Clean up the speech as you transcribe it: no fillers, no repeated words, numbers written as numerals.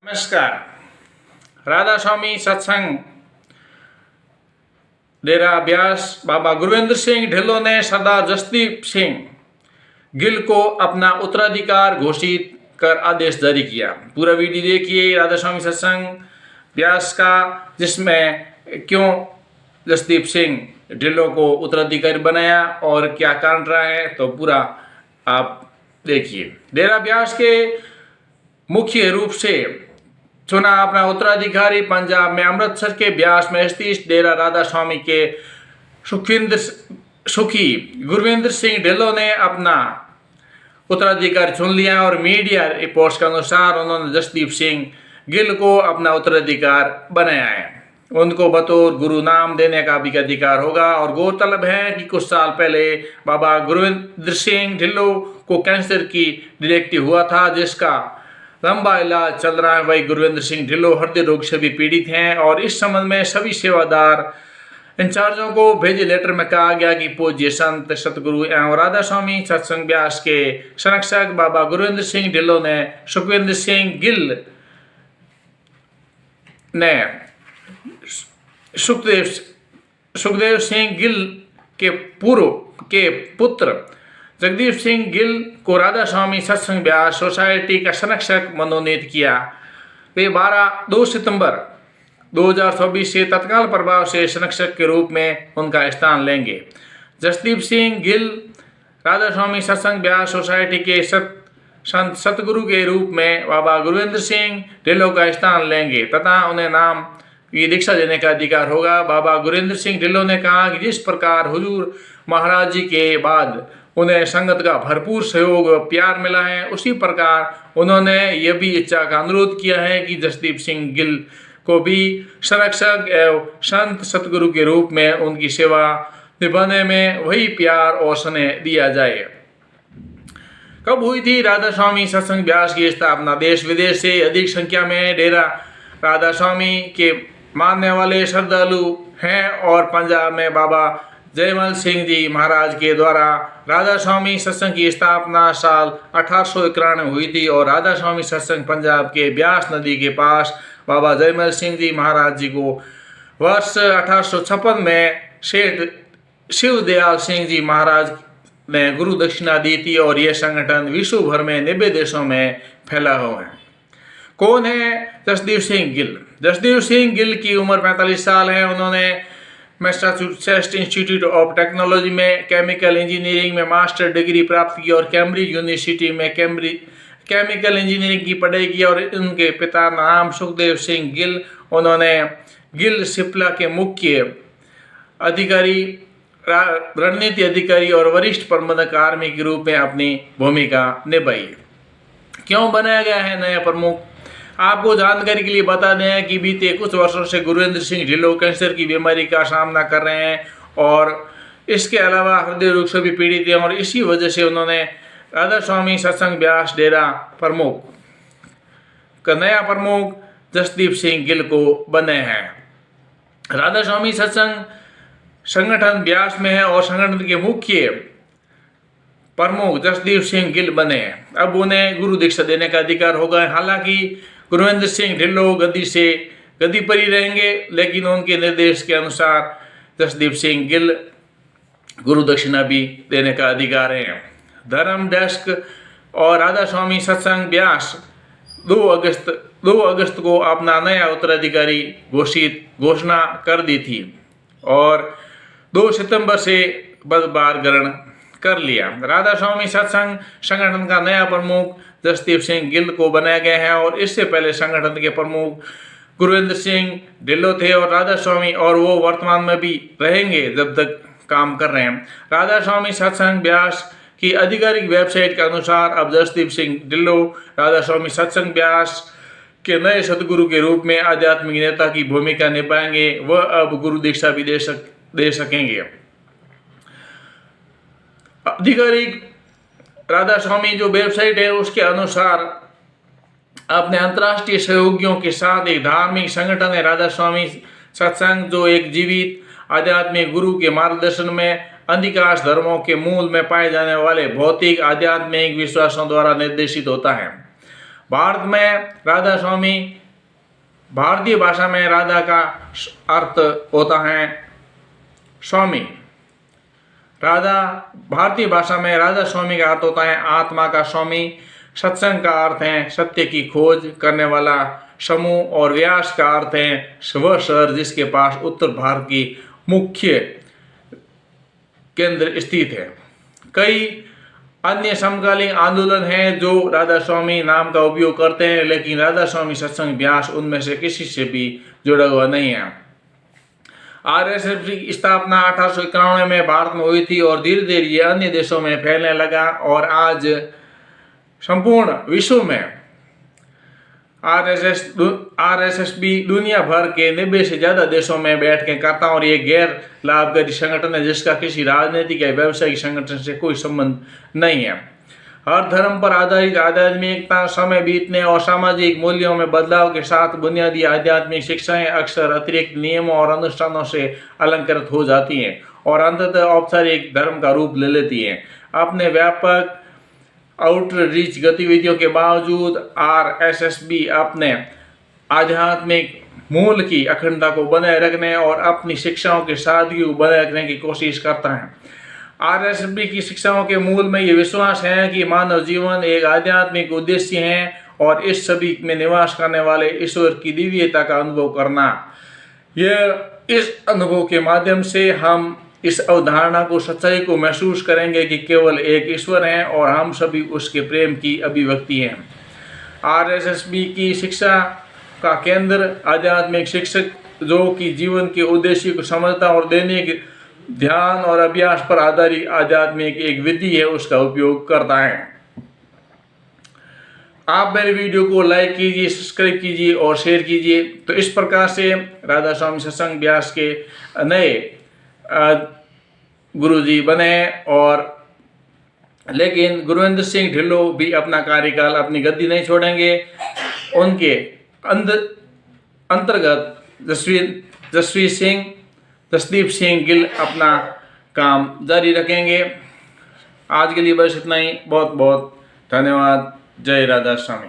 नमस्कार। राधा स्वामी सत्संग डेरा ब्यास बाबा गुरविंदर सिंह ढिल्लों ने सरदार जसदीप सिंह गिल को अपना उत्तराधिकार घोषित कर आदेश जारी किया। पूरा वीडियो देखिए राधा स्वामी सत्संग ब्यास का, जिसमें क्यों जसदीप सिंह ढिल्लों को उत्तराधिकारी बनाया और क्या कारण रहा है, तो पूरा आप देखिए। डेरा ब्यास के मुख्य रूप से चुना अपना उत्तराधिकारी पंजाब में अमृतसर के ब्यास में स्थित डेरा राधा स्वामी के सुखी गुरविंदर सिंह ढिल्लों ने अपना उत्तराधिकारी चुन लिया और मीडिया रिपोर्ट्स के अनुसार उन्होंने जसदीप सिंह गिल को अपना उत्तराधिकार बनाया है। उनको बतौर गुरु नाम देने का भी अधिकार होगा। और गौरतलब है कि कुछ साल पहले बाबा गुरविंदर सिंह ढिल्लों को कैंसर की डिटेक्टिव हुआ था, जिसका लंबा इलाज चल रहा है। वही गुरविंदर सिंह ढिल्लों हृदय रोग से भी पीड़ित हैं और इस संबंध में सभी सेवादार इंचार्जों को भेजे लेटर में कहा गया कि पूज्य संत सतगुरु एवं राधा स्वामी सत्संग ब्यास के संरक्षक बाबा गुरविंदर सिंह ढिल्लों ने सुखदेव सिंह गिल के पुत्र जगदीप सिंह गिल को राधा स्वामी सत्संग ब्यास सोसाइटी का संरक्षक मनोनीत किया। वे 2 सितंबर 2024 से तत्काल प्रभाव से संरक्षक के रूप में उनका स्थान लेंगे। जसदीप सिंह गिल राधा स्वामी सत्संग ब्यास सोसाइटी के संत सतगुरु के रूप में बाबा गुरविंदर सिंह ढिल्लों का स्थान लेंगे तथा उन्हें नाम की दीक्षा देने का अधिकार होगा। बाबा गुरविंदर सिंह ढिल्लों ने कहा कि जिस प्रकार हुजूर महाराज जी के बाद उन्हें संगत का भरपूर सहयोग व प्यार मिला है, उसी प्रकार उन्होंने यह भी इच्छा का अनुरोध किया है कि जसदीप सिंह गिल को भी संरक्षक एवं संत सतगुरु के रूप में उनकी सेवा निभाने में वही प्यार और स्नेह दिया जाए। कब हुई थी राधा स्वामी सत्संग ब्यास की स्थापना? देश विदेश से अधिक संख्या में डेरा राधा स्वामी के मानने वाले श्रद्धालु हैं और पंजाब में बाबा जयमल सिंह जी महाराज के द्वारा राधा स्वामी सत्संग की स्थापना साल 1891 हुई थी और राधा स्वामी सत्संग पंजाब के ब्यास नदी के पास बाबा जयमल सिंह जी महाराज जी को वर्ष 1856 में सेठ शिवदयाल सिंह जी महाराज ने गुरु दक्षिणा दी थी और यह संगठन विश्व भर में 90 देशों में फैला हुआ है। कौन है जसदीप सिंह गिल? जसदीप सिंह गिल की उम्र 45 साल है। उन्होंने मैसाचुसेट्स इंस्टीट्यूट ऑफ टेक्नोलॉजी में केमिकल इंजीनियरिंग में मास्टर डिग्री प्राप्त की और कैम्ब्रिज यूनिवर्सिटी में केमिकल इंजीनियरिंग की पढ़ाई की और उनके पिता नाम सुखदेव सिंह गिल। उन्होंने गिल सिप्ला के मुख्य अधिकारी, रणनीति अधिकारी और वरिष्ठ प्रबंधक आर्मी के रूप में अपनी भूमिका निभाई। क्यों बनाया गया है नया प्रमुख? आपको जानकारी के लिए बता दें कि बीते कुछ वर्षों से गुरविंदर सिंह ढिल्लों कैंसर की बीमारी का सामना कर रहे हैं और इसके अलावा हृदय रोग से भी पीड़ित हैं और इसी वजह से उन्होंने राधा स्वामी सत्संग ब्यास डेरा प्रमुख का नया प्रमुख जसदीप सिंह गिल को बने हैं। राधा स्वामी सत्संग संगठन ब्यास में है और संगठन के मुख्य प्रमुख जसदीप सिंह गिल बने। अब उन्हें गुरु दीक्षा देने का अधिकार होगा। हालांकि गुरविंदर सिंह ढिल्लों गद्दी पर ही रहेंगे, लेकिन उनके निर्देश के अनुसार जसदीप सिंह गिल गुरु दक्षिणा भी देने का अधिकार है। धर्म डेस्क और राधा स्वामी सत्संग ब्यास 2 अगस्त को अपना नया उत्तराधिकारी घोषणा कर दी थी और 2 सितंबर से पदभार ग्रहण कर लिया। राधा स्वामी सत्संग संगठन का नया प्रमुख जसदीप सिंह गिल को बनाया गया है और इससे पहले संगठन के प्रमुख गुरविंदर सिंह ढिल्लों थे और राधा स्वामी, और वो वर्तमान में भी रहेंगे जब तक काम कर रहे हैं। राधा स्वामी सत्संग ब्यास की आधिकारिक वेबसाइट के अनुसार अब जसदीप सिंह ढिल्लों राधा स्वामी सत्संग ब्यास के नए सदगुरु के रूप में आध्यात्मिक नेता की भूमिका निभाएंगे। वह अब गुरु दीक्षा भी दे सकेंगे। आधिकारिक राधा स्वामी जो वेबसाइट है उसके अनुसार अपने अंतर्राष्ट्रीय सहयोगियों के साथ एक धार्मिक संगठन है राधा स्वामी सत्संग, जो एक जीवित आध्यात्मिक गुरु के मार्गदर्शन में अधिकांश धर्मों के मूल में पाए जाने वाले भौतिक आध्यात्मिक विश्वासों द्वारा निर्देशित होता है। भारत में राधा स्वामी, भारतीय भाषा में राधा का अर्थ होता है स्वामी। राधा भारतीय भाषा में राधा स्वामी का अर्थ होता है आत्मा का स्वामी। सत्संग का अर्थ है सत्य की खोज करने वाला समूह, और व्यास का अर्थ है वह शहर जिसके पास उत्तर भारत की मुख्य केंद्र स्थित है। कई अन्य समकालीन आंदोलन हैं जो राधा स्वामी नाम का उपयोग करते हैं, लेकिन राधा स्वामी सत्संग व्यास उनमें से किसी से भी जुड़ा हुआ नहीं है। आरएसएस की स्थापना 1891 में भारत में हुई थी और धीरे धीरे ये अन्य देशों में फैलने लगा, और आज संपूर्ण विश्व में आरएसएस भी दुनिया भर के 90 से ज़्यादा देशों में बैठ के करता है, और ये गैर लाभकारी संगठन है जिसका किसी राजनीतिक या व्यावसायिक संगठन से कोई संबंध नहीं है। हर धर्म पर आधारित आध्यात्मिकता समय बीतने और सामाजिक मूल्यों में बदलाव के साथ बुनियादी आध्यात्मिक शिक्षाएं अक्सर अतिरिक्त नियमों और अनुष्ठानों से अलंकृत हो जाती हैं और अंततः औपचारिक धर्म का रूप ले लेती हैं। अपने व्यापक आउटरीच गतिविधियों के बावजूद आरएसएस भी अपने आध्यात्मिक मूल की अखंडता को बनाए रखने और अपनी शिक्षाओं के सादगी को बनाए रखने की कोशिश करता है। आरएसएस की शिक्षाओं के मूल में ये विश्वास है कि मानव जीवन एक आध्यात्मिक उद्देश्य है और इस सभी में निवास करने वाले ईश्वर की दिव्यता का अनुभव करना। यह इस अनुभव के माध्यम से हम इस अवधारणा को सच्चाई को महसूस करेंगे कि केवल एक ईश्वर है और हम सभी उसके प्रेम की अभिव्यक्ति हैं। आरएसएस की शिक्षा का केंद्र आध्यात्मिक शिक्षक जो कि जीवन के उद्देश्य को समझता और दैनिक ध्यान और अभ्यास पर आधारित आध्यात्मिक एक विधि है उसका उपयोग करता है। आप मेरे वीडियो को लाइक कीजिए, सब्सक्राइब कीजिए और शेयर कीजिए। तो इस प्रकार से राधा स्वामी सत्संग व्यास के नए गुरुजी बने, और लेकिन गुरुविंदर सिंह ढिल्लों भी अपना कार्यकाल अपनी गद्दी नहीं छोड़ेंगे। उनके अंतर्गत जसदीप सिंह गिल अपना काम जारी रखेंगे। आज के लिए बस इतना ही। बहुत बहुत धन्यवाद। जय राधा स्वामी।